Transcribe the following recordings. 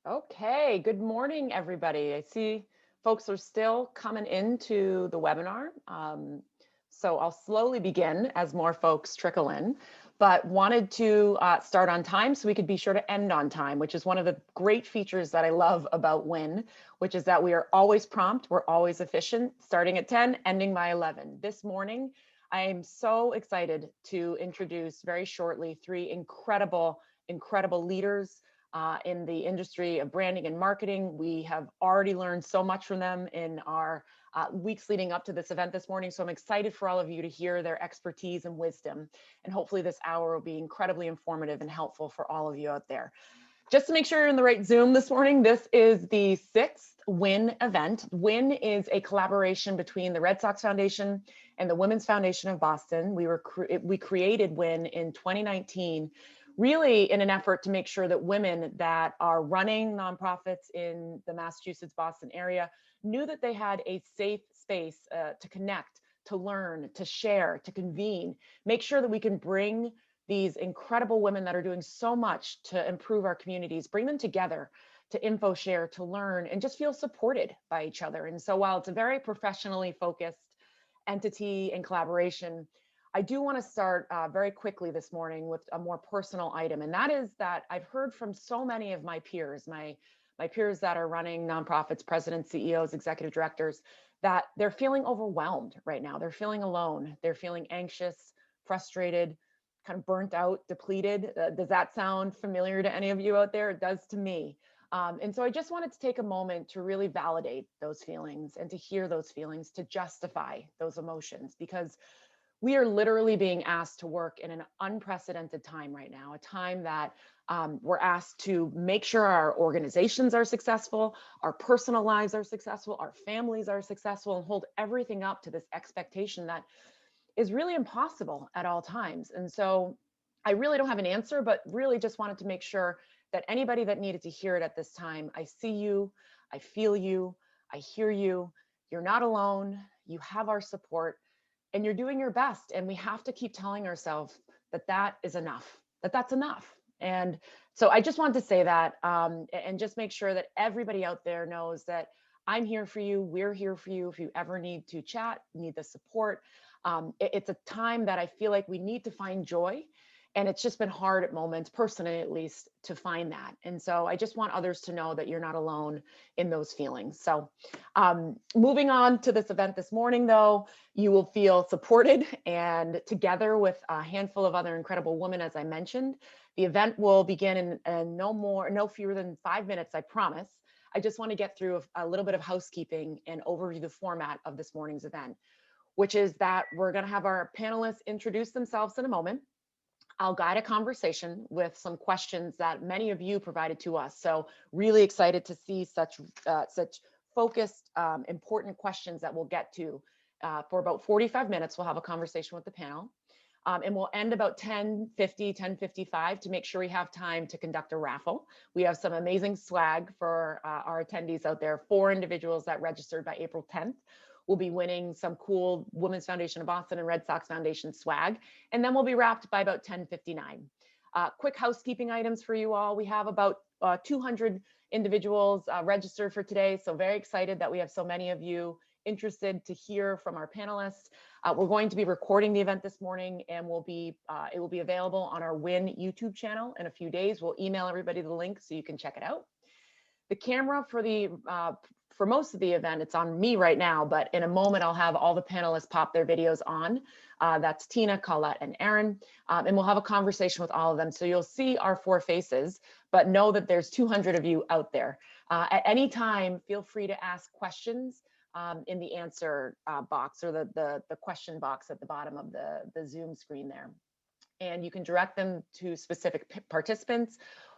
Okay, good morning, everybody. I see folks are still coming into the webinar. So I'll slowly begin as more folks trickle in, but wanted to start on time so we could be sure to end on time, which is one of the great features that I love about WIN, which is that we are always prompt, we're always efficient, starting at 10, ending by 11. This morning, I am so excited to introduce very shortly three incredible leaders in the industry of branding and marketing. We have already learned so much from them in our weeks leading up to this event this morning. So I'm excited for all of you to hear their expertise and wisdom. And hopefully this hour will be incredibly informative and helpful for all of you out there. Just to make sure you're in the right Zoom this morning, this is the sixth WIN event. WIN is a collaboration between the Red Sox Foundation and the Women's Foundation of Boston. We created WIN in 2019, really in an effort to make sure that women that are running nonprofits in the Massachusetts, Boston area knew that they had a safe space to connect, to learn, to share, to convene, make sure that we can bring these incredible women that are doing so much to improve our communities, bring them together to info share, to learn, and just feel supported by each other. And so while it's a very professionally focused entity and collaboration, I do want to start very quickly this morning with a more personal item. And that is that I've heard from so many of my peers, my peers that are running nonprofits, presidents, CEOs, executive directors, that they're feeling overwhelmed right now. They're feeling alone. They're feeling anxious, frustrated, kind of burnt out, depleted. Does that sound familiar to any of you out there? It does to me. And so I just wanted to take a moment to really validate those feelings and to hear those feelings, to justify those emotions, because we are literally being asked to work in an unprecedented time right now, a time that we're asked to make sure our organizations are successful, our personal lives are successful, our families are successful, and hold everything up to this expectation that is really impossible at all times. And so I really don't have an answer, but really just wanted to make sure that anybody that needed to hear it at this time, I see you, I feel you, I hear you, you're not alone, you have our support, and you're doing your best. And we have to keep telling ourselves that that is enough, that that's enough. And so I just want to say that and just make sure that everybody out there knows that I'm here for you. We're here for you. If you ever need to chat, need the support. It's a time that I feel like we need to find joy. And it's just been hard at moments, personally at least, to find that. And so I just want others to know that you're not alone in those feelings. So moving on to this event this morning, though, you will feel supported and together with a handful of other incredible women, as I mentioned. The event will begin in no fewer than 5 minutes, I promise. I just want to get through a little bit of housekeeping and overview the format of this morning's event, which is that we're going to have our panelists introduce themselves in a moment. I'll guide a conversation with some questions that many of you provided to us. So really excited to see such focused, important questions that we'll get to. For about 45 minutes, we'll have a conversation with the panel. And we'll end about 10:50, 10:55 to make sure we have time to conduct a raffle. We have some amazing swag for our attendees out there. 4 individuals that registered by April 10th will be winning some cool Women's Foundation of Boston and Red Sox Foundation swag. And then we'll be wrapped by about 10:59. Quick housekeeping items for you all. We have about 200 individuals registered for today. So very excited that we have so many of you interested to hear from our panelists. We're going to be recording the event this morning, and it will be available on our WIN YouTube channel in a few days. We'll email everybody the link so you can check it out. The camera for most of the event, it's on me right now, but in a moment I'll have all the panelists pop their videos on. That's Tina, Colette, and Aaron, and we'll have a conversation with all of them. So you'll see our 4 faces, but know that there's 200 of you out there. At any time, feel free to ask questions in the answer box or the question box at the bottom of the Zoom screen there. And you can direct them to specific participants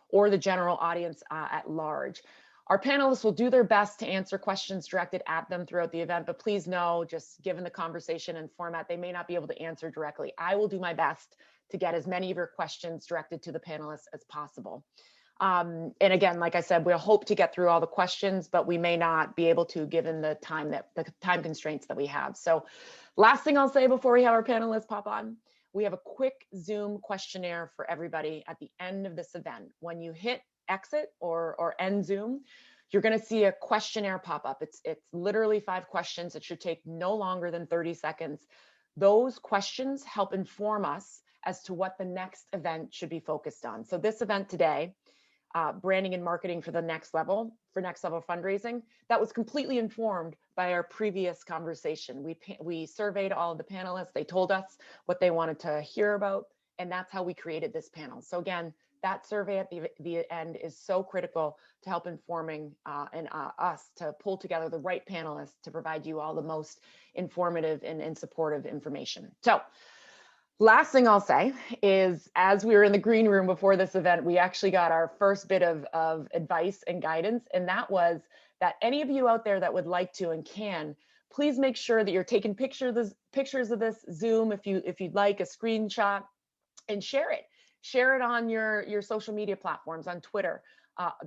or the general audience at large. Our panelists will do their best to answer questions directed at them throughout the event, but please know, just given the conversation and format, they may not be able to answer directly. I will do my best to get as many of your questions directed to the panelists as possible. And again, like I said, we'll hope to get through all the questions, but we may not be able to given the time constraints that we have. So last thing I'll say before we have our panelists pop on, we have a quick Zoom questionnaire for everybody at the end of this event. When you hit exit or end Zoom, you're going to see a questionnaire pop up. It's literally 5 questions. It should take no longer than 30 seconds. Those questions help inform us as to what the next event should be focused on. So this event today, branding and marketing for next level fundraising, that was completely informed by our previous conversation. We surveyed all of the panelists. They told us what they wanted to hear about, and that's how we created this panel. So again, that survey at the end is so critical to help informing us to pull together the right panelists to provide you all the most informative and supportive information. So last thing I'll say is, as we were in the green room before this event, we actually got our first bit of advice and guidance, and that was that any of you out there that would like to and can, please make sure that you're taking pictures of this Zoom, if you'd like a screenshot, and share it. Share it on your social media platforms, on Twitter.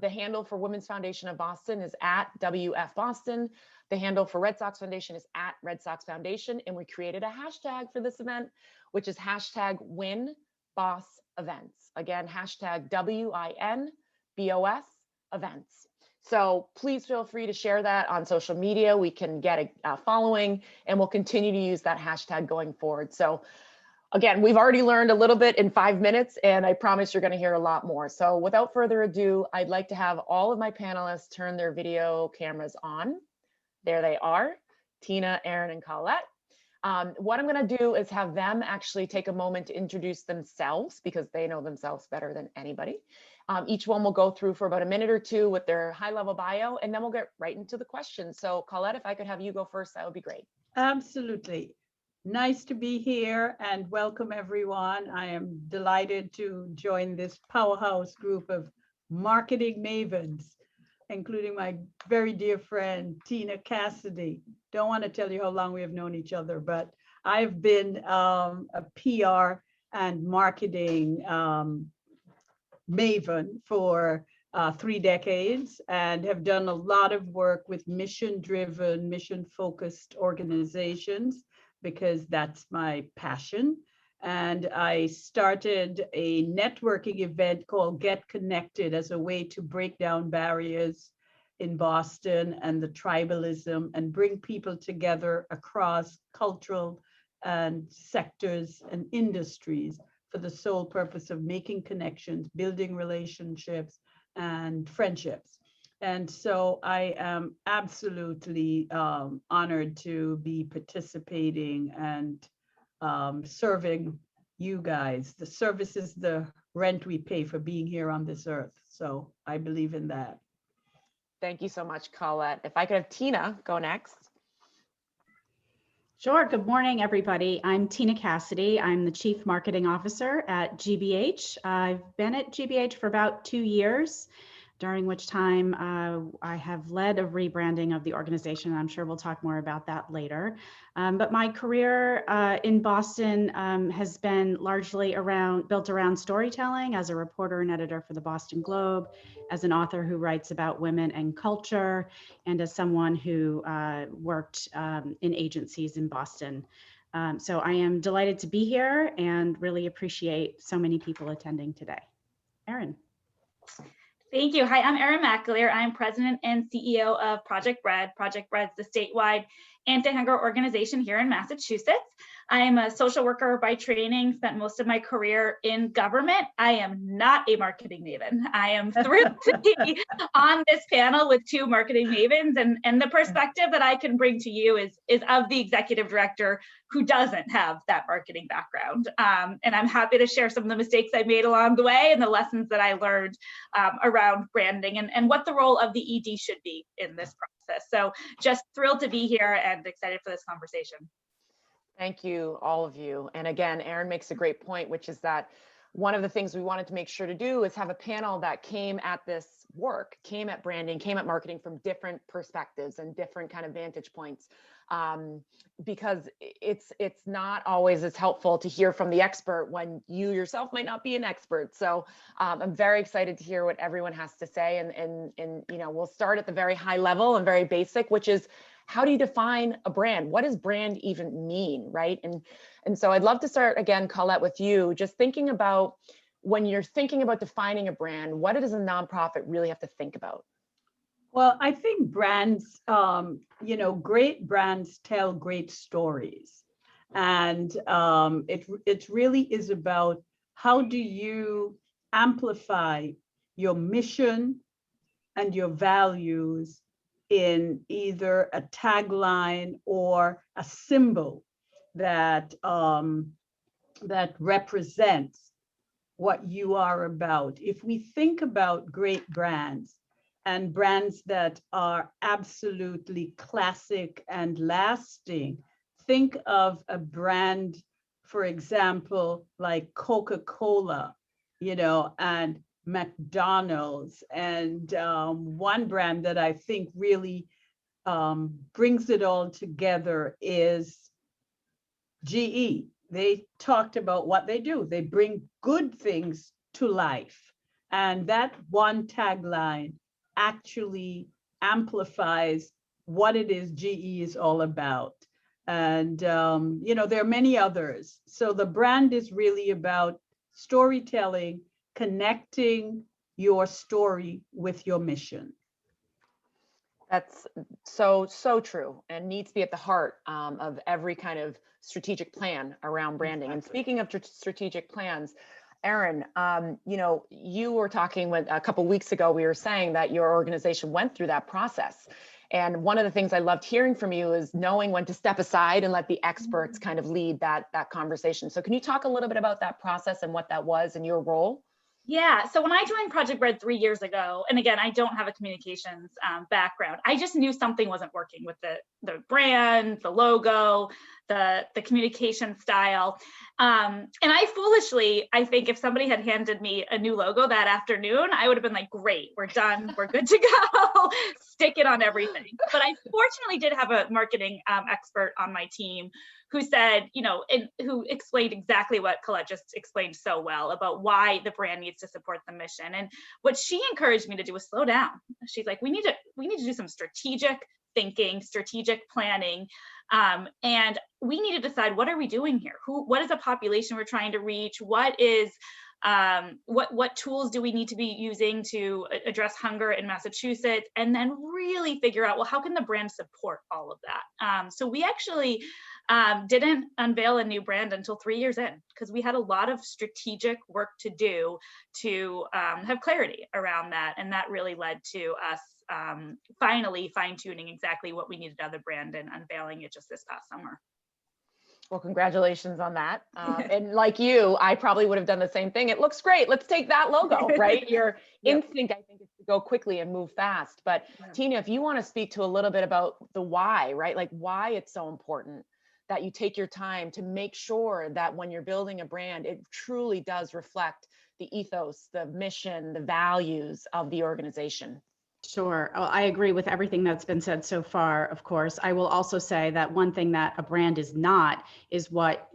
The handle for Women's Foundation of Boston is @WF Boston. The handle for Red Sox Foundation is @Red Sox Foundation. And we created a hashtag for this event, which is #WinBossEvents. Again, #WinBoss events. So please feel free to share that on social media. We can get a following, and we'll continue to use that hashtag going forward. So again, we've already learned a little bit in 5 minutes, and I promise you're going to hear a lot more. So without further ado, I'd like to have all of my panelists turn their video cameras on. There they are, Tina, Erin, and Colette. What I'm going to do is have them actually take a moment to introduce themselves, because they know themselves better than anybody. Each one will go through for about a minute or two with their high-level bio, and then we'll get right into the questions. So Colette, if I could have you go first, that would be great. Absolutely. Nice to be here and welcome everyone. I am delighted to join this powerhouse group of marketing mavens, including my very dear friend, Tina Cassidy. Don't want to tell you how long we have known each other, but I've been a PR and marketing maven for 3 decades and have done a lot of work with mission-driven, mission-focused organizations, because that's my passion. And I started a networking event called Get Connected as a way to break down barriers in Boston and the tribalism and bring people together across cultural and sectors and industries for the sole purpose of making connections, building relationships and friendships. And so I am absolutely honored to be participating and serving you guys. The service is the rent we pay for being here on this earth. So I believe in that. Thank you so much, Colette. If I could have Tina go next. Sure. Good morning, everybody. I'm Tina Cassidy. I'm the Chief Marketing Officer at GBH. I've been at GBH for about 2 years, during which time I have led a rebranding of the organization. I'm sure we'll talk more about that later. But my career in Boston has been largely built around storytelling, as a reporter and editor for the Boston Globe, as an author who writes about women and culture, and as someone who worked in agencies in Boston. So I am delighted to be here and really appreciate so many people attending today. Erin. Thank you. Hi, I'm Erin McAleer. I'm president and CEO of Project Bread. Project Bread's the statewide anti-hunger organization here in Massachusetts. I am a social worker by training, spent most of my career in government. I am not a marketing maven. I am thrilled to be on this panel with 2 marketing mavens, and the perspective that I can bring to you is of the executive director who doesn't have that marketing background. And I'm happy to share some of the mistakes I made along the way and the lessons that I learned around branding and what the role of the ED should be in this process. So just thrilled to be here and excited for this conversation. Thank you, all of you. And again, Erin makes a great point, which is that one of the things we wanted to make sure to do is have a panel that came at this work, came at branding, came at marketing from different perspectives and different kind of vantage points. Because it's not always as helpful to hear from the expert when you yourself might not be an expert. So I'm very excited to hear what everyone has to say. And you know, we'll start at the very high level and very basic, which is, how do you define a brand? What does brand even mean, right? And so I'd love to start again, Colette, with you, just thinking about when you're thinking about defining a brand, what does a nonprofit really have to think about? Well, I think brands, great brands tell great stories. And it really is about how do you amplify your mission and your values in either a tagline or a symbol that that represents what you are about. If we think about great brands and brands that are absolutely classic and lasting, think of a brand, for example, like Coca-Cola, and McDonald's. And one brand that I think really brings it all together is GE. They talked about what they do. They bring good things to life. And that one tagline actually amplifies what it is GE is all about. And, there are many others. So the brand is really about storytelling, connecting your story with your mission. That's so true, and needs to be at the heart of every kind of strategic plan around branding. Exactly. And speaking of strategic plans, Erin, you were talking with a couple weeks ago, we were saying that your organization went through that process. And one of the things I loved hearing from you is knowing when to step aside and let the experts kind of lead that conversation. So can you talk a little bit about that process and what that was and your role? Yeah, so when I joined Project Bread 3 years ago, and again, I don't have a communications background, I just knew something wasn't working with the brand, the logo, the communication style. And I foolishly, I think if somebody had handed me a new logo that afternoon, I would have been like, great, we're done, we're good to go, stick it on everything. But I fortunately did have a marketing expert on my team who said, and who explained exactly what Colette just explained so well about why the brand needs to support the mission. And what she encouraged me to do was slow down. She's like, we need to do some strategic thinking, strategic planning. And we need to decide, what are we doing here? What is the population we're trying to reach? What tools do we need to be using to address hunger in Massachusetts? And then really figure out, well, how can the brand support all of that? So we actually didn't unveil a new brand until 3 years in, because we had a lot of strategic work to do to have clarity around that. And that really led to us finally fine-tuning exactly what we needed out of the brand and unveiling it just this past summer. Well, congratulations on that. And like you, I probably would have done the same thing. It looks great. Let's take that logo, right? Your instinct, I think, is to go quickly and move fast. But Tina, if you want to speak to a little bit about the why, right? Like why it's so important that you take your time to make sure that when you're building a brand, it truly does reflect the ethos, the mission, the values of the organization. Sure. Well, I agree with everything that's been said so far, of course. I will also say that one thing that a brand is not is what,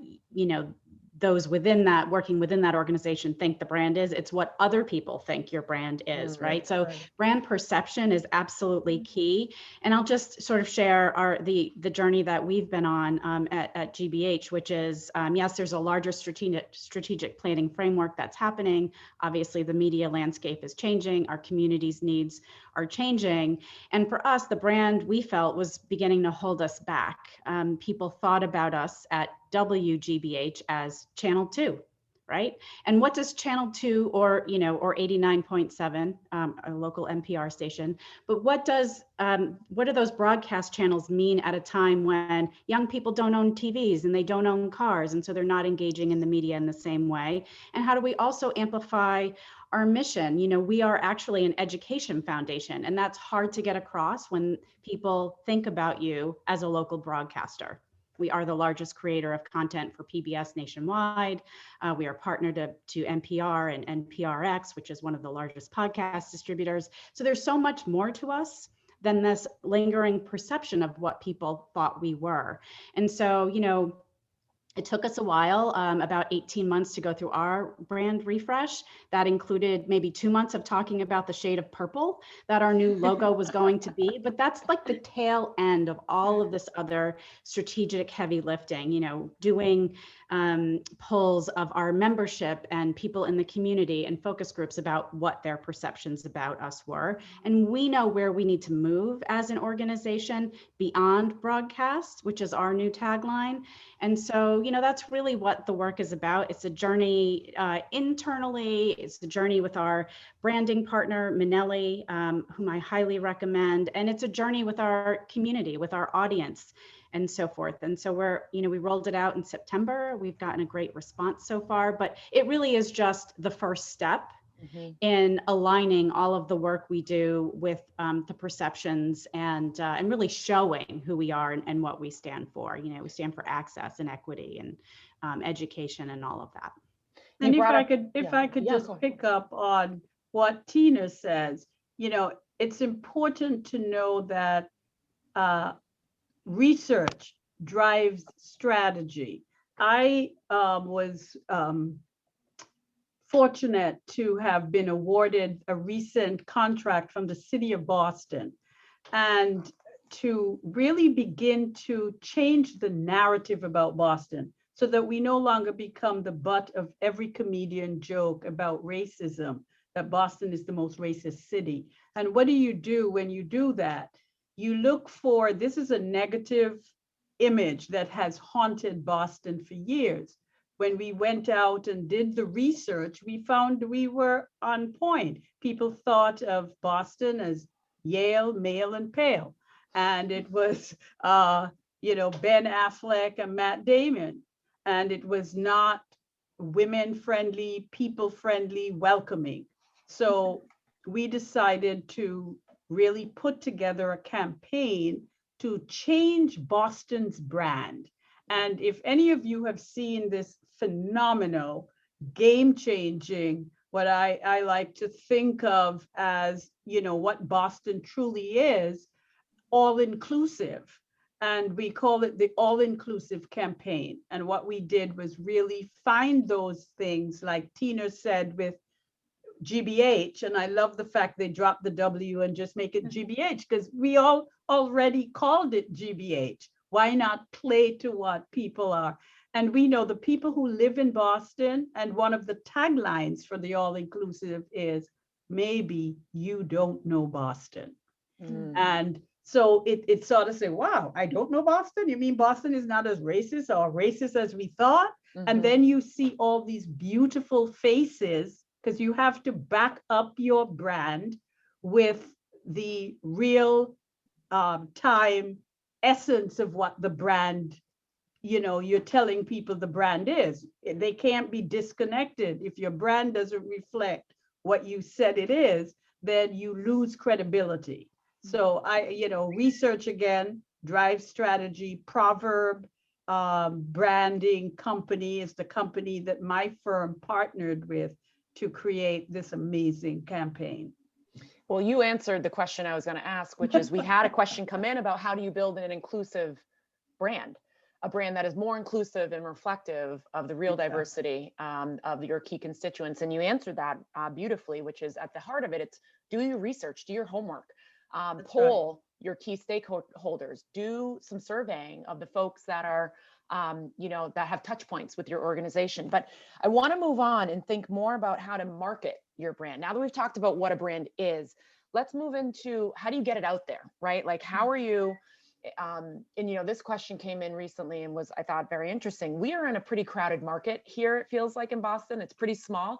those working within that organization think the brand is. It's what other people think your brand is, right? So brand perception is absolutely key. And I'll just sort of share the journey that we've been on at GBH, which is, yes, there's a larger strategic planning framework that's happening. Obviously, the media landscape is changing. Our community's needs are changing. And for us, the brand, we felt, was beginning to hold us back. People thought about us at WGBH as Channel 2, right? And what does Channel 2 or 89.7, a local NPR station, but what do those broadcast channels mean at a time when young people don't own TVs and they don't own cars, and so they're not engaging in the media in the same way? And how do we also amplify our mission? We are actually an education foundation, and that's hard to get across when people think about you as a local broadcaster. We are the largest creator of content for PBS nationwide. We are partnered to NPR and NPRX, which is one of the largest podcast distributors. So there's so much more to us than this lingering perception of what people thought we were. And so, It took us a while, about 18 months to go through our brand refresh. That included maybe 2 months of talking about the shade of purple that our new logo was going to be. But that's like the tail end of all of this other strategic heavy lifting, you know, doing polls of our membership and people in the community and focus groups about what their perceptions about us were. And we know where we need to move as an organization beyond broadcast, which is our new tagline. And so, you know, that's really what the work is about. It's a journey internally. It's a journey with our branding partner, Minelli, whom I highly recommend. And it's a journey with our community, with our audience, and so forth. And so we rolled it out in September. We've gotten a great response so far, but it really is just the first step in aligning all of the work we do with the perceptions and really showing who we are and what we stand for. You know, we stand for access and equity and education and all of that. And if I could just pick up on what Tina says, you know, it's important to know that research drives strategy. I was fortunate to have been awarded a recent contract from the city of Boston and to really begin to change the narrative about Boston so that we no longer become the butt of every comedian joke about racism, that Boston is the most racist city. And what do you do when you do that? You look for, this is a negative image that has haunted Boston for years. When we went out and did the research, we found we were on point. People thought of Boston as Yale, male, and pale. And it was, you know, Ben Affleck and Matt Damon. And it was not women-friendly, people-friendly, welcoming. So we decided to really put together a campaign to change Boston's brand. And if any of you have seen this phenomenal, game-changing, what I like to think of as, you know, what Boston truly is, all-inclusive. And we call it the all-inclusive campaign. And what we did was really find those things, like Tina said, with GBH, and I love the fact they dropped the W and just make it GBH, because we all already called it GBH. Why not play to what people are? And we know the people who live in Boston, and one of the taglines for the all-inclusive is, maybe you don't know Boston. And so it sort of say, wow, I don't know Boston? You mean Boston is not as racist or racist as we thought? And then you see all these beautiful faces, because you have to back up your brand with the real time essence of what the brand, you know, you're telling people the brand is. They can't be disconnected. If your brand doesn't reflect what you said it is, then you lose credibility. So research again, drive strategy. Proverb Branding Company is the company that my firm partnered with to create this amazing campaign. Well, you answered the question I was going to ask, which is we had a question come in about how do you build an inclusive brand, a brand that is more inclusive and reflective of the real diversity of your key constituents. And you answered that beautifully, which is at the heart of it. It's do your research, do your homework, poll your key stakeholders, do some surveying of the folks that are that have touch points with your organization. But I want to move on and think more about how to market your brand. Now that we've talked about what a brand is, let's move into how do you get it out there, right? Like, how are you, and this question came in recently and was, I thought, very interesting. We are in a pretty crowded market here. It feels like in Boston, it's pretty small.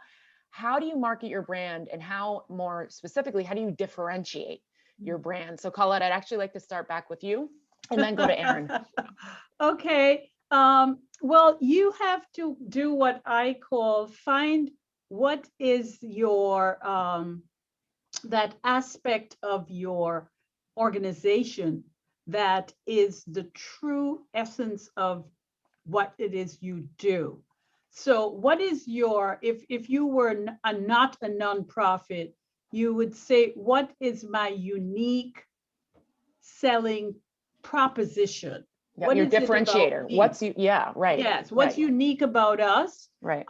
How do you market your brand, and how, more specifically, how do you differentiate your brand? So Colette, I'd actually like to start back with you and then go to Erin. Okay. Well, you have to do what I call find what is your, that aspect of your organization that is the true essence of what it is you do. So what is your, if you were not a nonprofit, you would say, what is my unique selling proposition Yeah, What your is it about differentiator. me? What's you? Yeah, right. Yes, what's right, unique about us? right.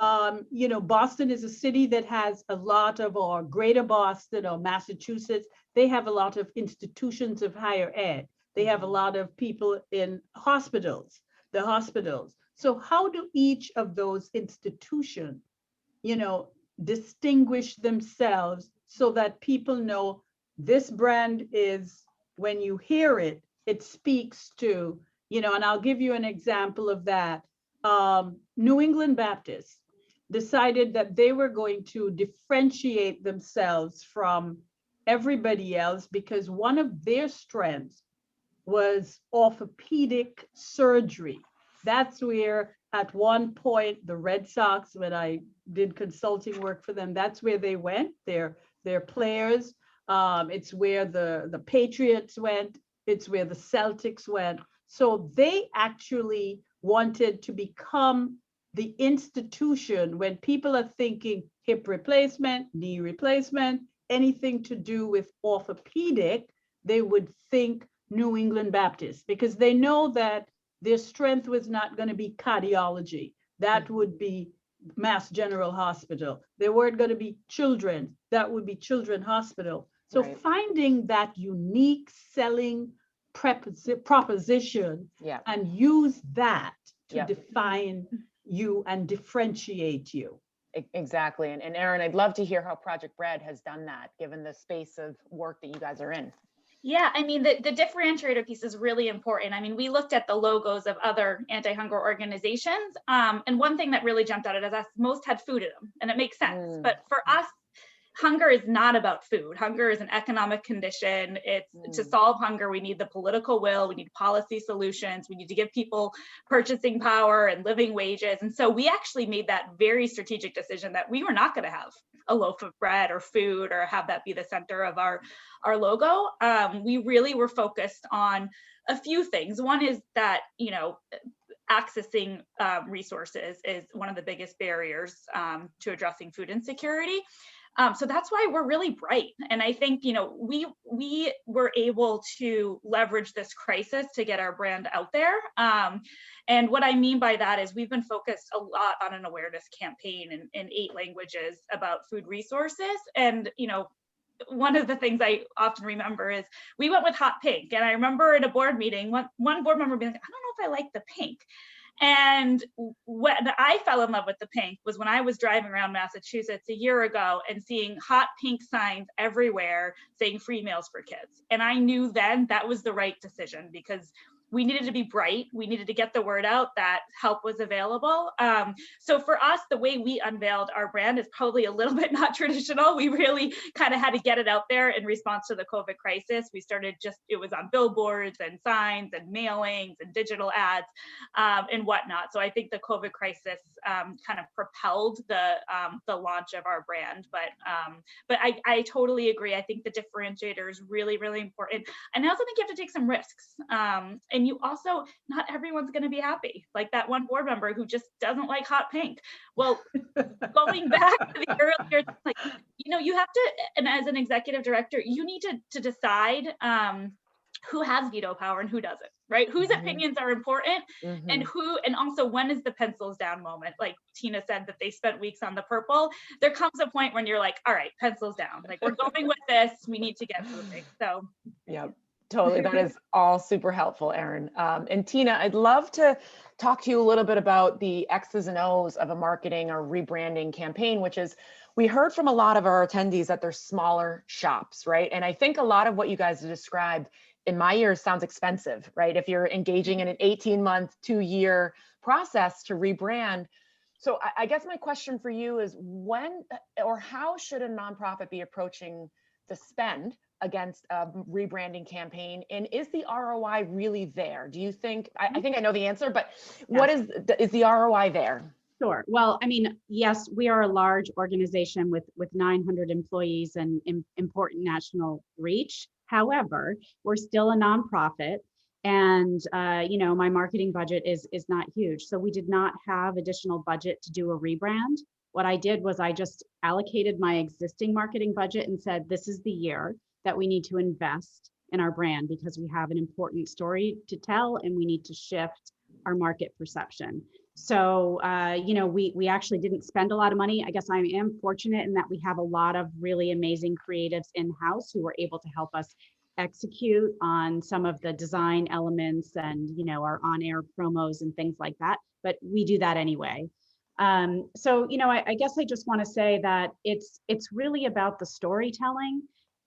You know, Boston is a city that has a lot of, or greater Boston or Massachusetts, they have a lot of institutions of higher ed. They have a lot of people in hospitals, the hospitals. So how do each of those institutions, you know, distinguish themselves so that people know this brand is, when you hear it, it speaks to, you know, and I'll give you an example of that. New England Baptist decided that they were going to differentiate themselves from everybody else because one of their strengths was orthopedic surgery. That's where at one point the Red Sox, when I did consulting work for them, that's where they went. Their players. It's where the Patriots went. It's where the Celtics went. So they actually wanted to become the institution when people are thinking hip replacement, knee replacement, anything to do with orthopedic, they would think New England Baptist because they know that their strength was not going to be cardiology. That would be Mass General Hospital. They weren't going to be children. That would be Children's Hospital. So Right. finding that unique selling proposition Yeah. and use that to Yep. define you and differentiate you. Exactly. And Erin, I'd love to hear how Project Bread has done that, given the space of work that you guys are in. Yeah, I mean, the differentiator piece is really important. I mean, we looked at the logos of other anti-hunger organizations. And one thing that really jumped out at us, most had food in them, and it makes sense. But for us, hunger is not about food. Hunger is an economic condition. It's to solve hunger, we need the political will, we need policy solutions, we need to give people purchasing power and living wages. And so we actually made that very strategic decision that we were not going to have a loaf of bread or food or have that be the center of our logo. We really were focused on a few things. One is that, you know, accessing resources is one of the biggest barriers to addressing food insecurity. So that's why we're really bright. And I think, you know, we were able to leverage this crisis to get our brand out there. And what I mean by that is we've been focused a lot on an awareness campaign in 8 languages about food resources. And, you know, one of the things I often remember is we went with hot pink. And I remember at a board meeting, one board member being like, I don't know if I like the pink. And when I fell in love with the pink was when I was driving around Massachusetts a year ago and seeing hot pink signs everywhere saying free meals for kids. And I knew then that was the right decision because we needed to be bright. We needed to get the word out that help was available. So for us, the way we unveiled our brand is probably a little bit not traditional. We really kind of had to get it out there in response to the COVID crisis. We started it was on billboards and signs and mailings and digital ads and whatnot. So I think the COVID crisis kind of propelled the launch of our brand. But I totally agree. I think the differentiator is really, really important. And I also think you have to take some risks. And you also, not everyone's going to be happy. Like that one board member who just doesn't like hot pink. Well, going back to the earlier, like, you know, you have to, and as an executive director, you need to decide who has veto power and who doesn't, right? Whose opinions are important and also when is the pencils down moment? Like Tina said that they spent weeks on the purple. There comes a point when you're like, all right, pencils down. Like we're going with this, we need to get moving. So. Yeah. Totally. That is all super helpful, Erin. And Tina, I'd love to talk to you a little bit about the X's and O's of a marketing or rebranding campaign, which is, we heard from a lot of our attendees that they're smaller shops, right? And I think a lot of what you guys described in my ears sounds expensive, right? If you're engaging in an 18-month, 2-year process to rebrand. So I guess my question for you is when or how should a nonprofit be approaching the spend against a rebranding campaign? And is the ROI really there? Do you think, I think I know the answer, but what is the ROI there? Sure. Well, I mean, yes, we are a large organization with 900 employees and important national reach. However, we're still a nonprofit. And, you know, my marketing budget is not huge. So we did not have additional budget to do a rebrand. What I did was I just allocated my existing marketing budget and said, this is the year that we need to invest in our brand because we have an important story to tell and we need to shift our market perception. So, you know, we actually didn't spend a lot of money. I guess I am fortunate in that we have a lot of really amazing creatives in-house who were able to help us execute on some of the design elements and, you know, our on-air promos and things like that. But we do that anyway. So, you know, I guess I just want to say that it's really about the storytelling.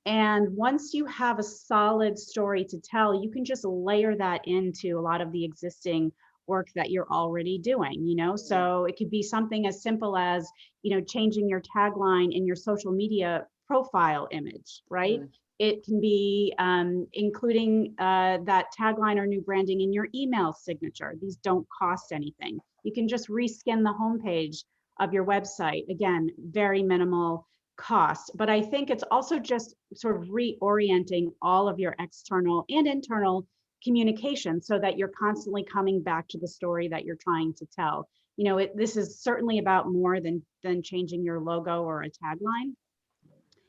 And once you have a solid story to tell, you can just layer that into a lot of the existing work that you're already doing, you know? So it could be something as simple as, you know, changing your tagline in your social media profile image, right? It can be including that tagline or new branding in your email signature. These don't cost anything. You can just reskin the homepage of your website. Again, very minimal cost. But I think it's also just sort of reorienting all of your external and internal communication so that you're constantly coming back to the story that you're trying to tell. You know, this is certainly about more than changing your logo or a tagline.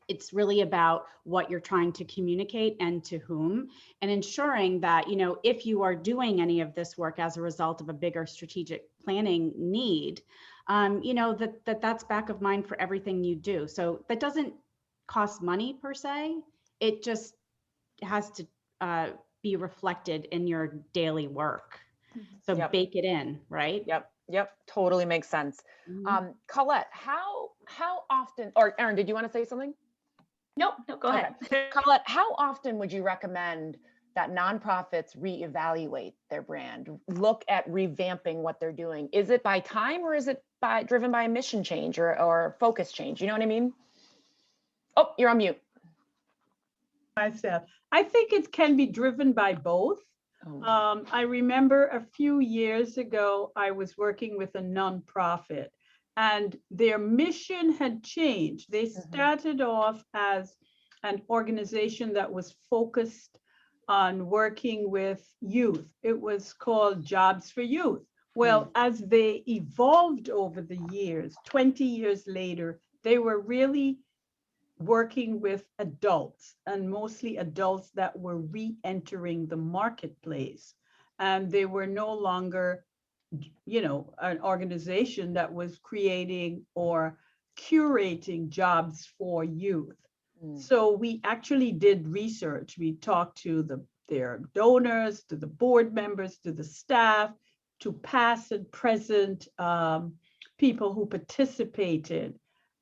It's really about what you're trying to communicate and to whom, and ensuring that, you know, if you are doing any of this work as a result of a bigger strategic planning need, you know, that's back of mind for everything you do. So that doesn't cost money per se. It just has to be reflected in your daily work. So bake it in, right? Yep. Totally makes sense. Colette, how often, or Erin, did you want to say something? Nope, go ahead. Colette, how often would you recommend that nonprofits reevaluate their brand, look at revamping what they're doing? Is it by time or is it driven by a mission change or focus change? You know what I mean? Oh, you're on mute. Myself, I think it can be driven by both. I remember a few years ago, I was working with a nonprofit and their mission had changed. They started off as an organization that was focused on working with youth. It was called Jobs for Youth. Well, as they evolved over the years, 20 years later, they were really working with adults, and mostly adults that were re-entering the marketplace. And they were no longer, you know, an organization that was creating or curating jobs for youth. So we actually did research. We talked to their donors, to the board members, to the staff, to past and present people who participated.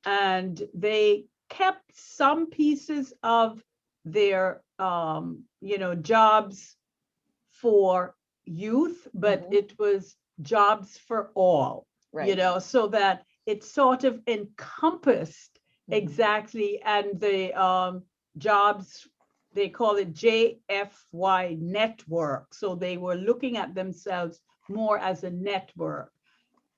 And they kept some pieces of their, you know, jobs for youth, but it was jobs for all, you know, so that it sort of encompassed exactly, and the jobs, they call it JFY network. So they were looking at themselves more as a network.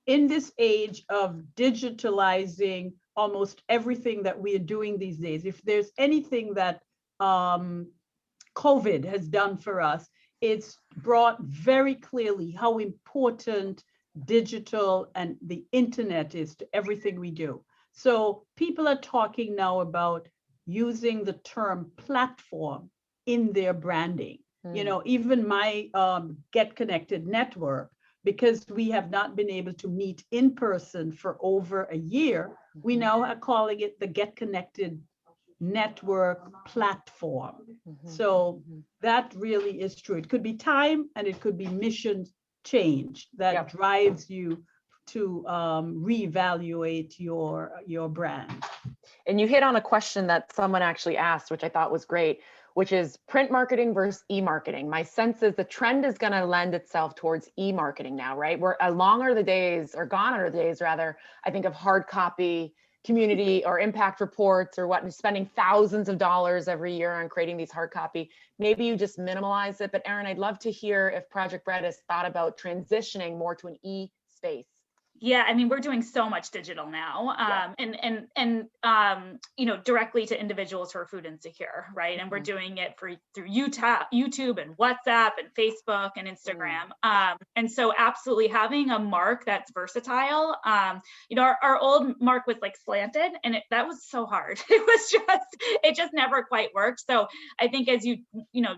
In this age of digitalizing almost everything that we are doing these days, if there's anything that COVID has done for us, it's brought very clearly how important digital and the internet is to everything we do. So people are talking now about using the term platform in their branding. You know, even my Get Connected network, because we have not been able to meet in person for over a year, we now are calling it the Get Connected network platform. So that really is true. It could be time and it could be mission change that drives you to reevaluate your brand. And you hit on a question that someone actually asked, which I thought was great, which is print marketing versus e-marketing. My sense is the trend is going to lend itself towards e-marketing now, right? We're gone are the days rather, I think, of hard copy community or impact reports or what, spending thousands of dollars every year on creating these hard copy. Maybe you just minimalize it. But Erin, I'd love to hear if Project Bread has thought about transitioning more to an e-space. Yeah, I mean, we're doing so much digital now, directly to individuals who are food insecure, right? And we're doing it through YouTube and WhatsApp and Facebook and Instagram. And so absolutely having a mark that's versatile. Our old mark was like slanted, and that was so hard. It just never quite worked. So I think as you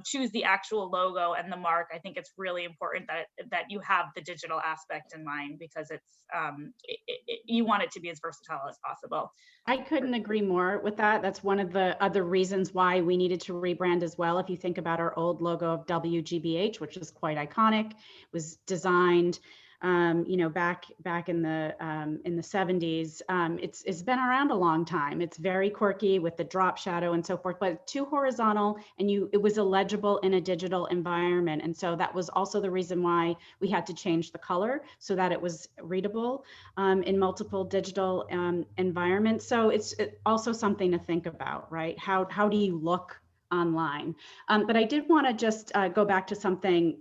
choose the actual logo and the mark, I think it's really important that you have the digital aspect in mind, because it's you want it to be as versatile as possible. I couldn't agree more with that. That's one of the other reasons why we needed to rebrand as well. If you think about our old logo of WGBH, which is quite iconic, was designed back in the 70s. It's been around a long time. It's very quirky with the drop shadow and so forth, but too horizontal, and it was illegible in a digital environment. And so that was also the reason why we had to change the color so that it was readable in multiple digital environments. So it's also something to think about, right? How do you look online? But I did want to just go back to something,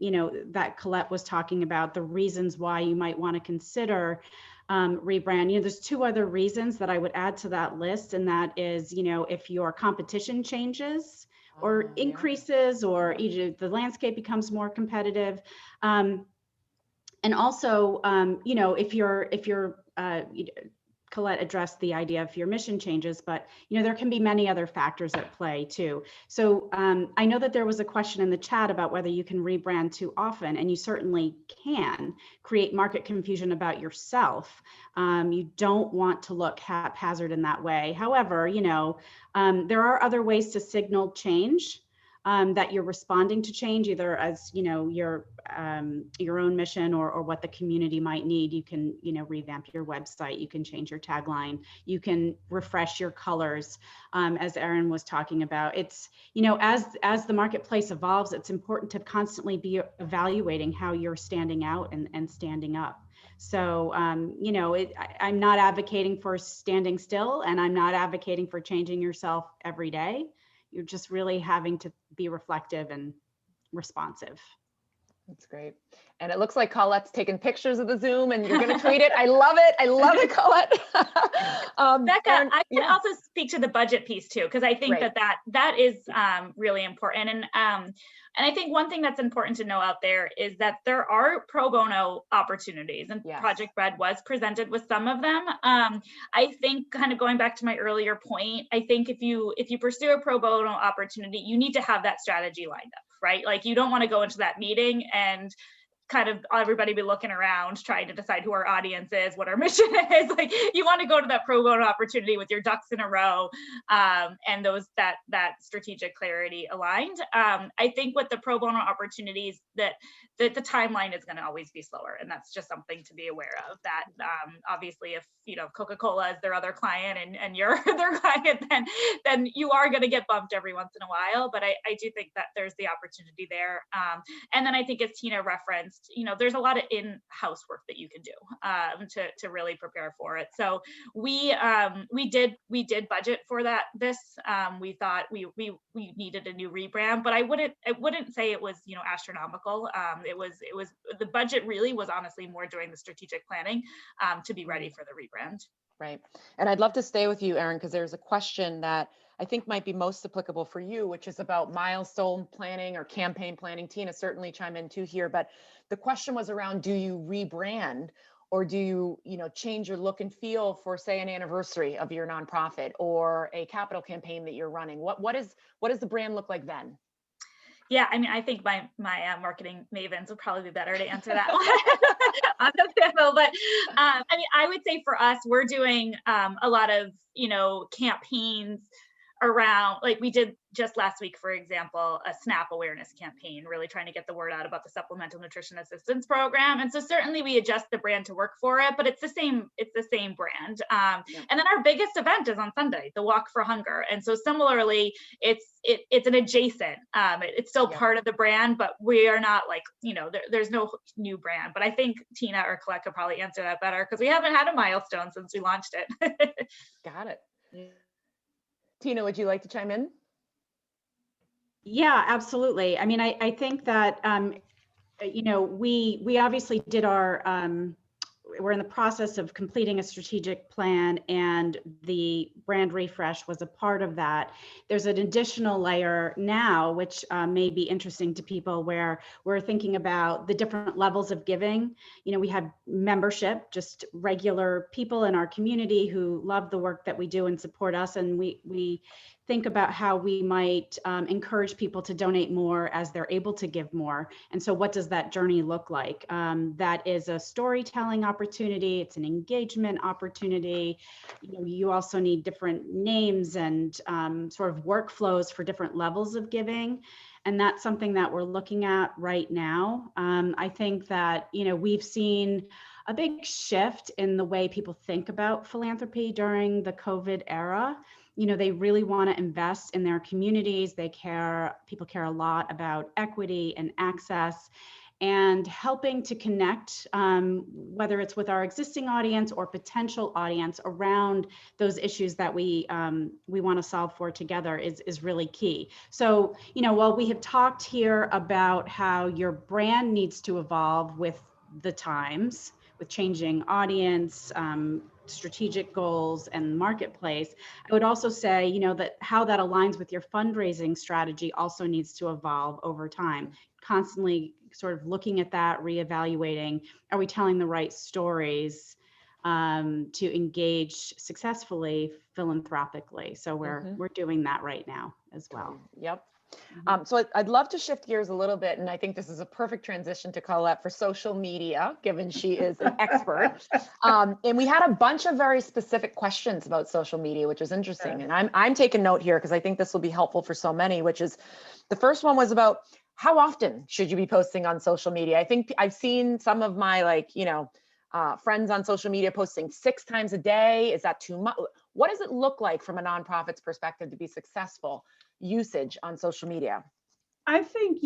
that Colette was talking about, the reasons why you might want to consider rebrand. There's two other reasons that I would add to that list, and that is, if your competition changes or increases, or the landscape becomes more competitive. And also, if you're Colette addressed the idea of your mission changes, but there can be many other factors at play too. So I know that there was a question in the chat about whether you can rebrand too often, and you certainly can create market confusion about yourself. You don't want to look haphazard in that way. However, there are other ways to signal change. That you're responding to change, either as your own mission or what the community might need. You can revamp your website, you can change your tagline, you can refresh your colors, as Erin was talking about. It's as the marketplace evolves, it's important to constantly be evaluating how you're standing out and standing up. So I'm not advocating for standing still, and I'm not advocating for changing yourself every day. You're just really having to be reflective and responsive. That's great. And it looks like Colette's taking pictures of the Zoom, and you're going to tweet it. I love it. I love it, Colette. Becca, Erin, I can also speak to the budget piece too, because I think that is really important. And I think one thing that's important to know out there is that there are pro bono opportunities, and Project Bread was presented with some of them. I think, kind of going back to my earlier point, I think if you pursue a pro bono opportunity, you need to have that strategy lined up, right? Like, you don't want to go into that meeting and kind of everybody be looking around trying to decide who our audience is, what our mission is. Like, you want to go to that pro bono opportunity with your ducks in a row, and that strategic clarity aligned. I think with the pro bono opportunities, that the timeline is going to always be slower, and that's just something to be aware of. That obviously, if Coca-Cola is their other client and you're their client, then you are going to get bumped every once in a while. But I do think that there's the opportunity there. And then I think, as Tina referenced, there's a lot of in-house work that you can do to really prepare for it. So we did budget for this. We thought we needed a new rebrand, but I wouldn't say it was astronomical. It was the budget really was honestly more during the strategic planning to be ready for the rebrand. Right. And I'd love to stay with you, Erin, because there's a question that I think might be most applicable for you, which is about milestone planning or campaign planning. Tina, certainly chime in too here, but the question was around, do you rebrand, or do you, change your look and feel for, say, an anniversary of your nonprofit or a capital campaign that you're running? What does the brand look like then? Yeah, I mean, I think my marketing mavens would probably be better to answer that one on the panel. But I mean, I would say for us, we're doing a lot of campaigns around, like we did just last week, for example, a SNAP awareness campaign, really trying to get the word out about the Supplemental Nutrition Assistance Program. And so certainly we adjust the brand to work for it, but it's the same brand. And then our biggest event is on Sunday, the Walk for Hunger. And so similarly, it's an adjacent, it's still part of the brand, but we are not like, there's no new brand. But I think Tina or Colette could probably answer that better, because we haven't had a milestone since we launched it. Got it. Tina, would you like to chime in? Yeah, absolutely. I mean, I think that, we obviously did our we're in the process of completing a strategic plan, and the brand refresh was a part of that. There's an additional layer now, which may be interesting to people, where we're thinking about the different levels of giving. You know, we have membership, just regular people in our community who love the work that we do and support us, and we think about how we might encourage people to donate more as they're able to give more. And so what does that journey look like? That is a storytelling opportunity. It's an engagement opportunity. You know, you also need different names and sort of workflows for different levels of giving. And that's something that we're looking at right now. I think that, you know, we've seen a big shift in the way people think about philanthropy during the COVID era. You know, they really want to invest in their communities. People care a lot about equity and access, and helping to connect, whether it's with our existing audience or potential audience, around those issues that we want to solve for together is really key. So, you know, while we have talked here about how your brand needs to evolve with the times, with changing audience, strategic goals, and marketplace, I would also say, you know, that how that aligns with your fundraising strategy also needs to evolve over time. Constantly sort of looking at that, reevaluating, are we telling the right stories to engage successfully philanthropically? So we're doing that right now as well. Yep. So I'd love to shift gears a little bit, and I think this is a perfect transition to Colette for social media, given she is an expert. And we had a bunch of very specific questions about social media, which is interesting. And I'm taking note here because I think this will be helpful for so many, which is, the first one was about how often should you be posting on social media? I think I've seen some of my friends on social media posting 6 times a day. Is that too much? What does it look like from a nonprofit's perspective to be successful usage on social media? I think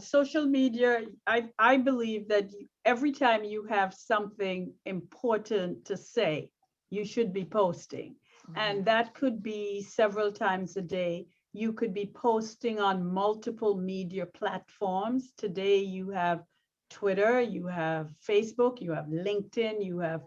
social media, I believe that every time you have something important to say, you should be posting. And that could be several times a day. You could be posting on multiple media platforms. Today you have Twitter, you have Facebook, you have LinkedIn, you have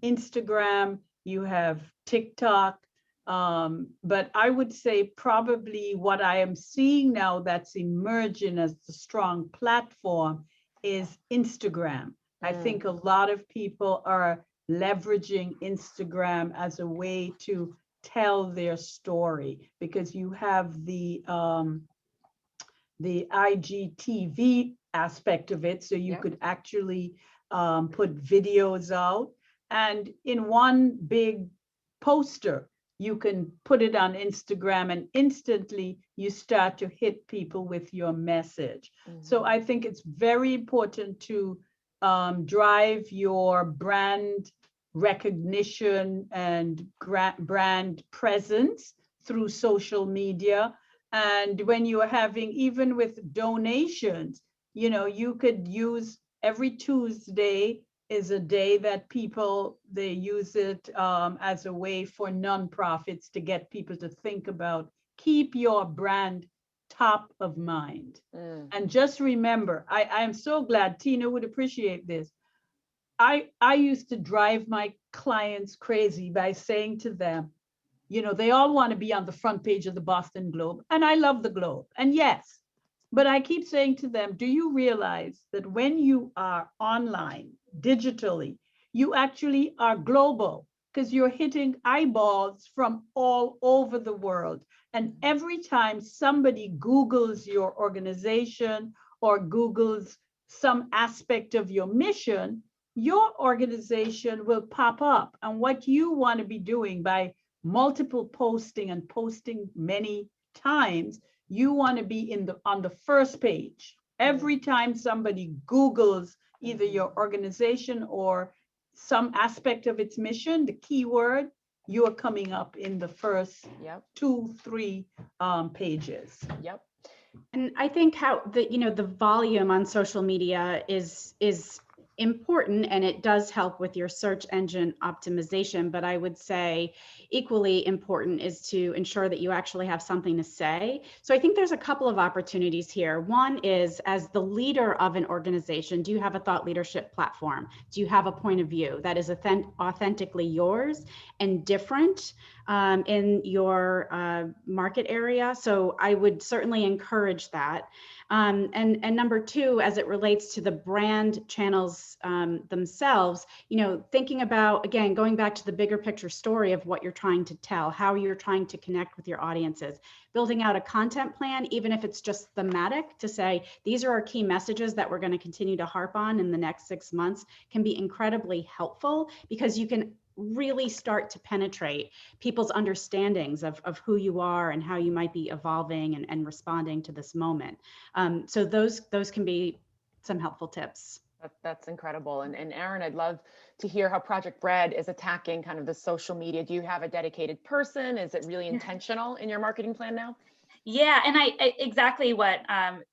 Instagram, you have TikTok. But I would say probably what I am seeing now that's emerging as the strong platform is Instagram. I think a lot of people are leveraging Instagram as a way to tell their story, because you have the IGTV aspect of it. So you could actually put videos out, and in one big poster, you can put it on Instagram, and instantly you start to hit people with your message. So I think it's very important to drive your brand recognition and brand presence through social media. And when you are having, even with donations, you know, you could use every Tuesday is a day that they use it as a way for nonprofits to get people to think about, keep your brand top of mind. And just remember, I am so glad Tina would appreciate this. I used to drive my clients crazy by saying to them, you know, they all want to be on the front page of the Boston Globe, and I love the Globe, and yes, but I keep saying to them, do you realize that when you are online, digitally, you actually are global, because you're hitting eyeballs from all over the world. And every time somebody Googles your organization or Googles some aspect of your mission, your organization will pop up. And what you want to be doing by multiple posting and posting many times, you want to be on the first page. Every time somebody Googles either your organization or some aspect of its mission, the keyword, you are coming up in the first 2-3 pages. And I think how the volume on social media is important, and it does help with your search engine optimization. But I would say, equally important is to ensure that you actually have something to say. So I think there's a couple of opportunities here. One is, as the leader of an organization, do you have a thought leadership platform? Do you have a point of view that is authentically yours and different in your market area? So I would certainly encourage that. And number two, as it relates to the brand channels themselves, thinking about, again, going back to the bigger picture story of what you're trying to tell, how you're trying to connect with your audiences, building out a content plan, even if it's just thematic, to say, these are our key messages that we're going to continue to harp on in the next 6 months, can be incredibly helpful, because you can really start to penetrate people's understandings of who you are and how you might be evolving and responding to this moment. So those can be some helpful tips. That's incredible. And Erin, I'd love to hear how Project Bread is attacking kind of the social media. Do you have a dedicated person? Is it really intentional in your marketing plan now? Yeah, and I exactly what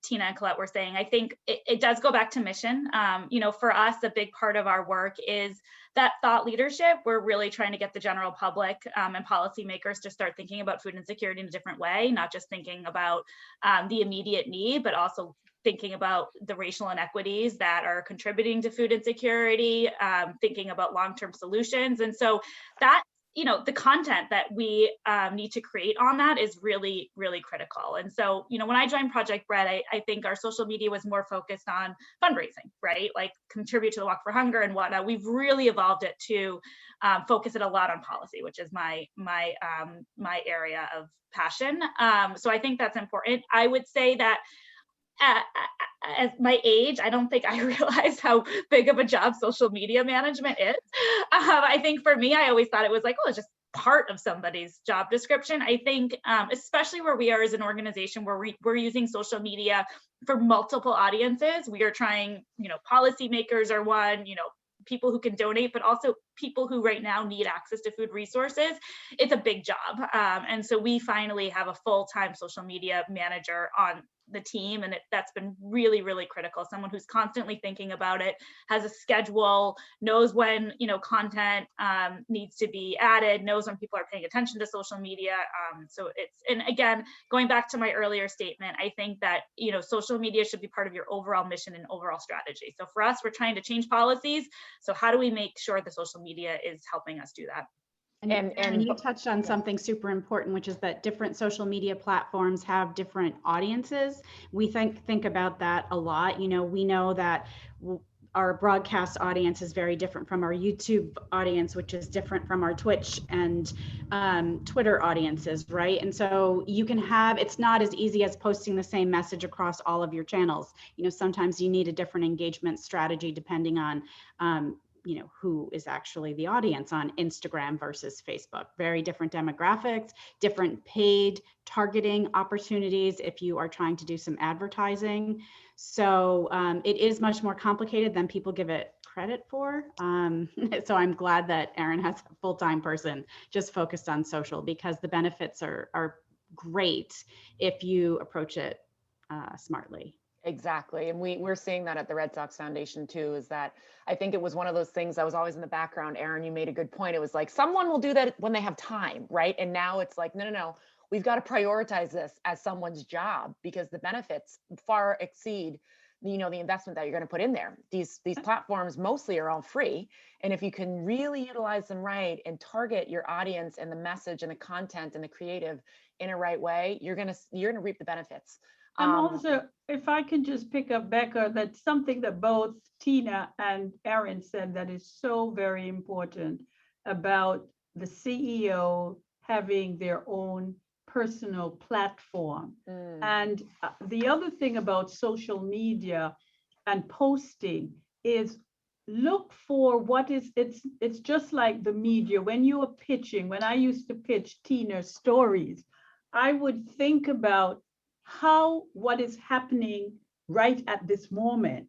Tina and Colette were saying. I think it does go back to mission. For us, a big part of our work is that thought leadership. We're really trying to get the general public and policymakers to start thinking about food insecurity in a different way, not just thinking about the immediate need, but also thinking about the racial inequities that are contributing to food insecurity, thinking about long-term solutions. And so that, the content that we need to create on that is really, really critical. And so, when I joined Project Bread, I think our social media was more focused on fundraising, right? Like contribute to the Walk for Hunger and whatnot. We've really evolved it to focus it a lot on policy, which is my area of passion. So I think that's important. I would say that at my age, I don't think I realized how big of a job social media management is. I think for me, I always thought it was like, oh, it's just part of somebody's job description. I think, especially where we are as an organization where we're using social media for multiple audiences, we are trying, policymakers are one, people who can donate, but also people who right now need access to food resources. It's a big job. And so we finally have a full-time social media manager on the team, and that's been really, really critical. Someone who's constantly thinking about it, has a schedule, knows when content needs to be added, knows when people are paying attention to social media. And again, going back to my earlier statement, I think that social media should be part of your overall mission and overall strategy. So for us, we're trying to change policies. So how do we make sure the social media is helping us do that? And you touched on something super important, which is that different social media platforms have different audiences. We think about that a lot. We know that our broadcast audience is very different from our YouTube audience, which is different from our Twitch and Twitter audiences, right? And so you can have, it's not as easy as posting the same message across all of your channels. Sometimes you need a different engagement strategy depending on who is actually the audience on Instagram versus Facebook. Very different demographics, different paid targeting opportunities if you are trying to do some advertising. So it is much more complicated than people give it credit for. So I'm glad that Erin has a full-time person just focused on social, because the benefits are great if you approach it smartly. Exactly. And we're seeing that at the Red Sox Foundation too, is that I think it was one of those things that was always in the background. Erin, you made a good point. It was like, someone will do that when they have time, right? And now it's like, no, we've got to prioritize this as someone's job, because the benefits far exceed, the investment that you're going to put in there. These platforms mostly are all free. And if you can really utilize them right and target your audience and the message and the content and the creative in a right way, you're going to reap the benefits. I'm also, if I can just pick up, Becca, that's something that both Tina and Erin said that is so very important about the CEO having their own personal platform. And the other thing about social media and posting is look for what is, it's just like the media. When you are pitching, when I used to pitch Tina stories, I would think about what is happening right at this moment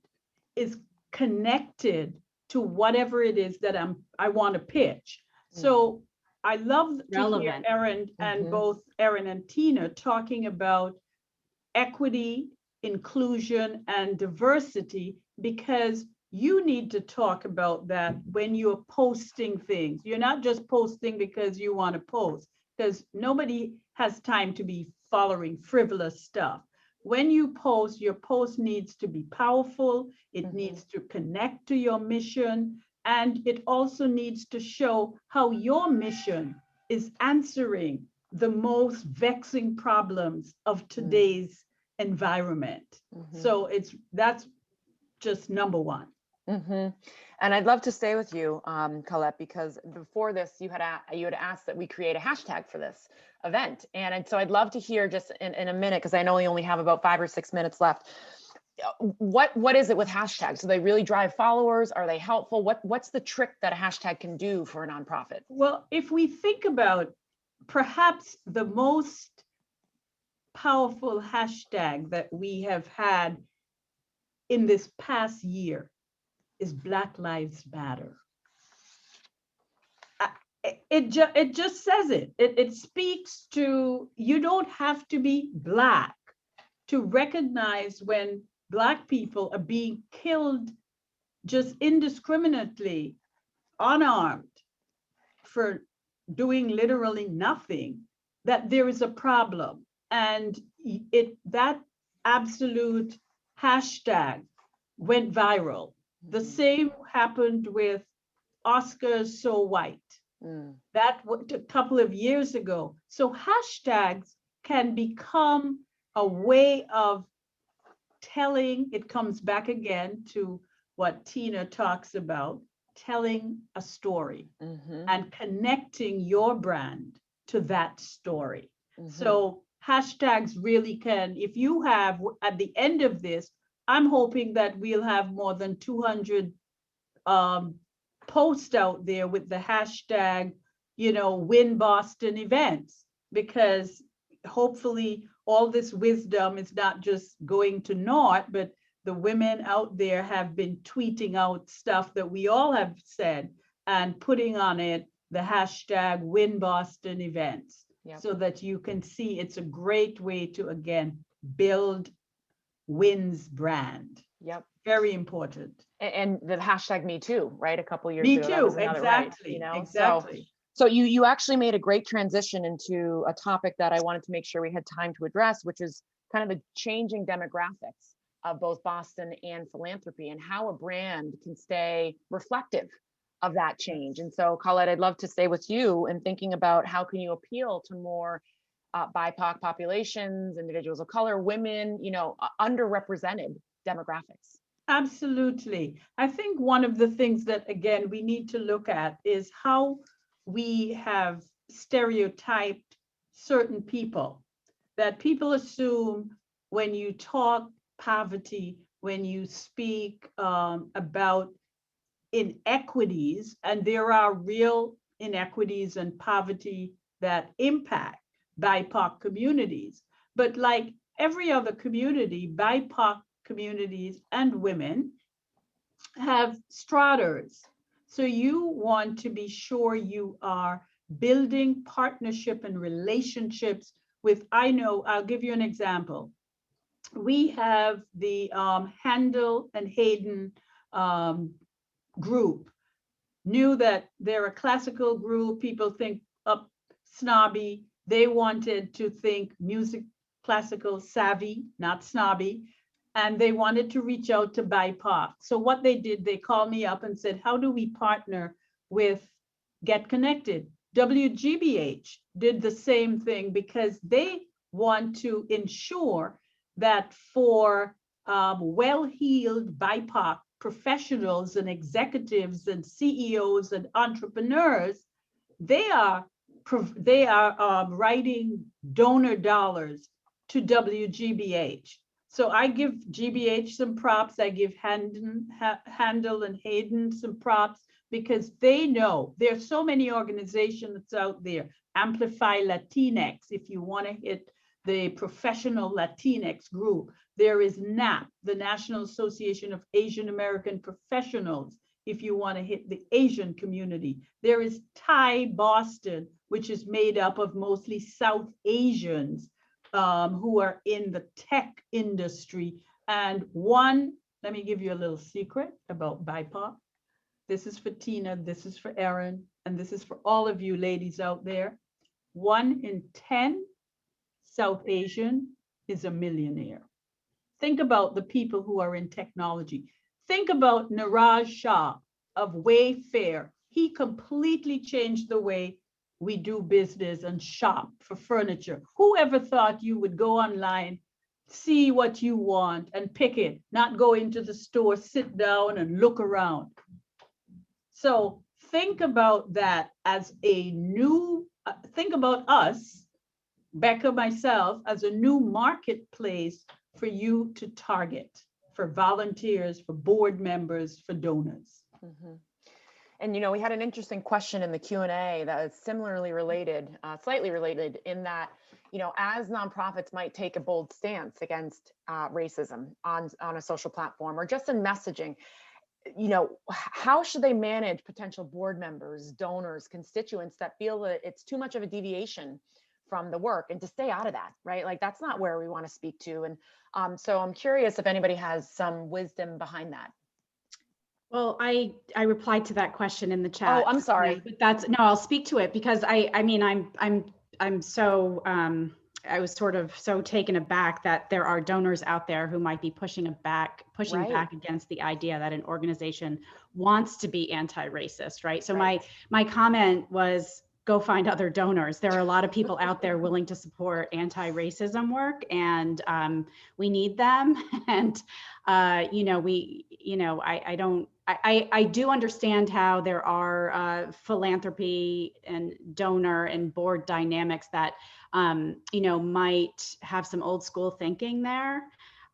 is connected to whatever it is that I want to pitch. So I love to hear Erin and both Erin and Tina talking about equity, inclusion, and diversity, because you need to talk about that when you're posting things. You're not just posting because you want to post, because nobody has time to be following frivolous stuff. When you post, your post needs to be powerful. It needs to connect to your mission. And it also needs to show how your mission is answering the most vexing problems of today's environment. So that's just number one. And I'd love to stay with you, Colette, because before this, you had asked that we create a hashtag for this event, and so I'd love to hear just in a minute, because I know we only have about 5 or 6 minutes left. What is it with hashtags? Do they really drive followers? Are they helpful? What's the trick that a hashtag can do for a nonprofit? Well, if we think about perhaps the most powerful hashtag that we have had in this past year is Black Lives Matter. It just says it. It speaks to, you don't have to be Black to recognize when Black people are being killed just indiscriminately, unarmed, for doing literally nothing, that there is a problem. And that absolute hashtag went viral. The same happened with Oscars So White. That was a couple of years ago. So hashtags can become a way of telling, it comes back again to what Tina talks about, telling a story and connecting your brand to that story. So hashtags really can, if you have, at the end of this, I'm hoping that we'll have more than 200 posts out there with the hashtag, Win Boston Events, because hopefully all this wisdom is not just going to naught, but the women out there have been tweeting out stuff that we all have said and putting on it the hashtag Win Boston Events. Yep. So that you can see it's a great way to, again, build Win's brand. Yep. Very important. And the hashtag Me Too, right? A couple years ago. Me Too, exactly. Right, exactly. So you actually made a great transition into a topic that I wanted to make sure we had time to address, which is kind of the changing demographics of both Boston and philanthropy, and how a brand can stay reflective of that change. And so, Colette, I'd love to stay with you and thinking about how can you appeal to more BIPOC populations, individuals of color, women, underrepresented demographics. Absolutely. I think one of the things that, again, we need to look at is how we have stereotyped certain people, that people assume when you talk poverty, when you speak about inequities, and there are real inequities and poverty that impact BIPOC communities. But like every other community, BIPOC communities and women have stratas. So you want to be sure you are building partnership and relationships with, I'll give you an example. We have the Handel and Hayden group. Knew that they're a classical group. People think up snobby. They wanted to think music classical savvy, not snobby. And they wanted to reach out to BIPOC. So what they did, they called me up and said, how do we partner with Get Connected? WGBH did the same thing because they want to ensure that for well-heeled BIPOC professionals and executives and CEOs and entrepreneurs, they are writing donor dollars to WGBH. So I give GBH some props. I give Handel and Hayden some props because they know there's so many organizations out there. Amplify Latinx, if you want to hit the professional Latinx group. There is NAP, the National Association of Asian American Professionals, if you want to hit the Asian community. There is Thai Boston, which is made up of mostly South Asians who are in the tech industry. And one let me give you a little secret about BIPOC. This is for Tina, this is for Erin, and this is for all of you ladies out there. 1 in 10 South Asian is a millionaire. Think about the people who are in technology. Think about Niraj Shah of Wayfair. He completely changed the way we do business and shop for furniture. Whoever thought you would go online, see what you want and pick it, not go into the store, sit down and look around. So think about that as a new, think about us, Becca, myself, as a new marketplace for you to target, for volunteers, for board members, for donors. Mm-hmm. And, you know, we had an interesting question in the Q&A that is similarly related, slightly related in that, you know, as nonprofits might take a bold stance against racism on a social platform or just in messaging, you know, how should they manage potential board members, donors, constituents that feel that it's too much of a deviation from the work and to stay out of that, right? Like that's not where we want to speak to. And so I'm curious if anybody has some wisdom behind that. Well, I replied to that question in the chat. Oh, I'm sorry. But that's, no, I'll speak to it because I mean, I'm so, I was sort of so taken aback that there are donors out there who might be pushing back against the idea that an organization wants to be anti-racist, right? So my comment was, go find other donors. There are a lot of people out there willing to support anti-racism work, and we need them. And you know, I do understand how there are philanthropy and donor and board dynamics that you know, might have some old school thinking there.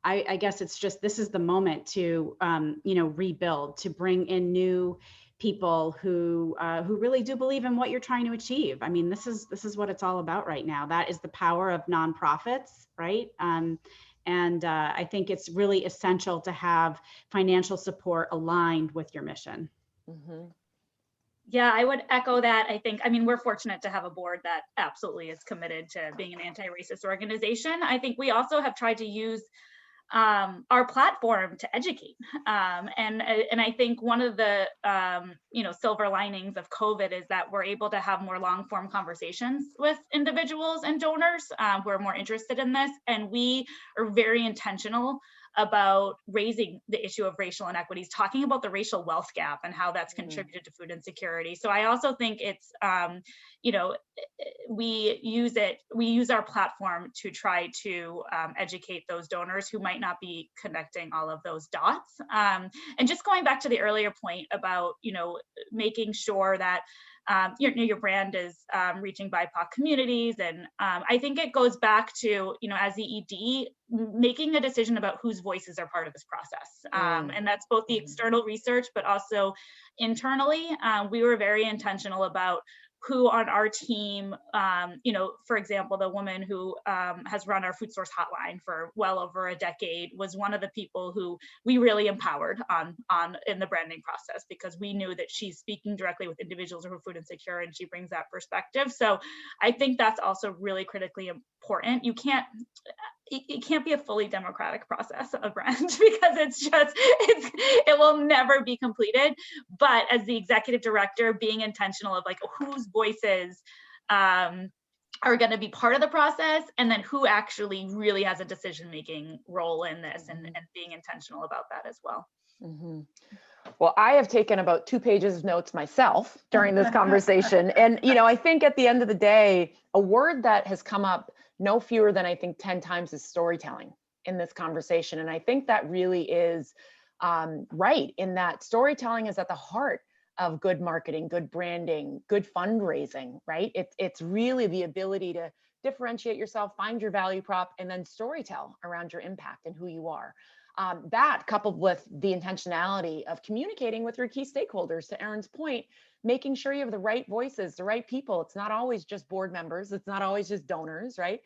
I guess it's just, this is the moment to you know, rebuild, to bring in new people who really do believe in what you're trying to achieve. I mean, this is what it's all about right now. That is the power of nonprofits, right? And I think it's really essential to have financial support aligned with your mission. Mm-hmm. Yeah, I would echo that. I mean, we're fortunate to have a board that absolutely is committed to being an anti-racist organization. I think we also have tried to use our platform to educate. And I think one of the you know, silver linings of COVID is that we're able to have more long form conversations with individuals and donors who are more interested in this. And we are very intentional about raising the issue of racial inequities, talking about the racial wealth gap and how that's contributed to food insecurity. So I also think it's, you know, we use our platform to try to educate those donors who might not be connecting all of those dots. And just going back to the earlier point about, you know, making sure that your brand is reaching BIPOC communities. And I think it goes back to, you know, as the ED, making a decision about whose voices are part of this process. And that's both the external research, but also internally. We were very intentional about who on our team, you know, for example, the woman who has run our food source hotline for well over a decade was one of the people who we really empowered in the branding process, because we knew that she's speaking directly with individuals who are food insecure and she brings that perspective. So I think that's also really critically important. It can't be a fully democratic process of brand because it will never be completed. But as the executive director, being intentional of like whose voices are going to be part of the process, and then who actually really has a decision-making role in this, and being intentional about that as well. Mm-hmm. Well, I have taken about 2 pages of notes myself during this conversation. And, you know, I think at the end of the day, a word that has come up no fewer than I think 10 times is storytelling in this conversation. And I think that really is right, in that storytelling is at the heart of good marketing, good branding, good fundraising, right? It's really the ability to differentiate yourself, find your value prop, and then storytell around your impact and who you are. That coupled with the intentionality of communicating with your key stakeholders, to Erin's point, making sure you have the right voices, the right people. It's not always just board members. It's not always just donors, right?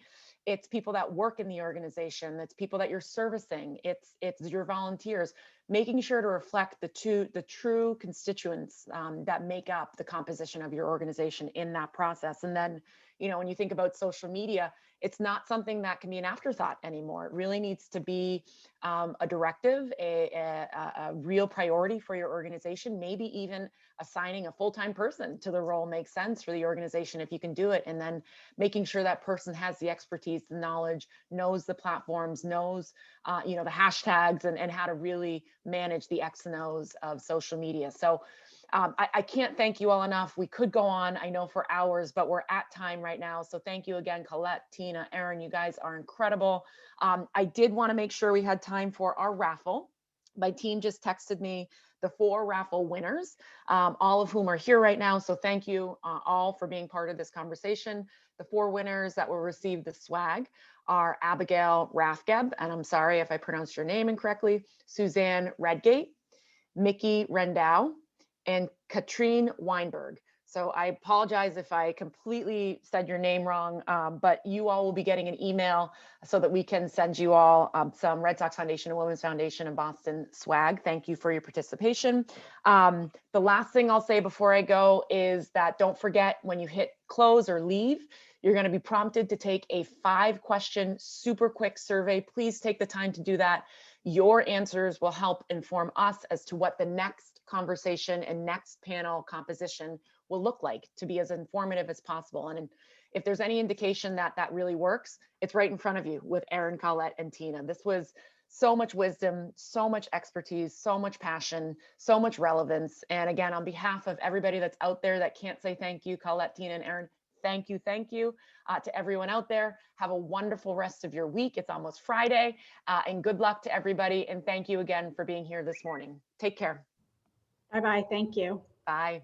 It's people that work in the organization. It's people that you're servicing. It's your volunteers, making sure to reflect the true constituents that make up the composition of your organization in that process. And then, when you think about social media, it's not something that can be an afterthought anymore. It really needs to be a directive, a real priority for your organization. Maybe even assigning a full-time person to the role makes sense for the organization if you can do it. And then making sure that person has the expertise, the knowledge, knows the platforms, knows the hashtags and how to really manage the X and O's of social media. So I can't thank you all enough. We could go on, I know, for hours, but we're at time right now. So thank you again, Colette, Tina, Erin, you guys are incredible. I did want to make sure we had time for our raffle. My team just texted me the 4 raffle winners, all of whom are here right now. So thank you all for being part of this conversation. The 4 winners that will receive the swag are Abigail Rathgeb, and I'm sorry if I pronounced your name incorrectly, Suzanne Redgate, Mickey Rendau, and Katrine Weinberg. So I apologize if I completely said your name wrong, but you all will be getting an email so that we can send you all some Red Sox Foundation and Women's Foundation and Boston swag. Thank you for your participation. The last thing I'll say before I go is that don't forget, when you hit close or leave, you're going to be prompted to take a 5-question super quick survey. Please take the time to do that. Your answers will help inform us as to what the next conversation and next panel composition will look like, to be as informative as possible. And if there's any indication that that really works, it's right in front of you with Erin, Colette, and Tina. This was so much wisdom, so much expertise, so much passion, so much relevance. And again, on behalf of everybody that's out there that can't say thank you, Colette, Tina, and Erin, thank you to everyone out there. Have a wonderful rest of your week. It's almost Friday, and good luck to everybody. And thank you again for being here this morning. Take care. Bye-bye. Thank you. Bye.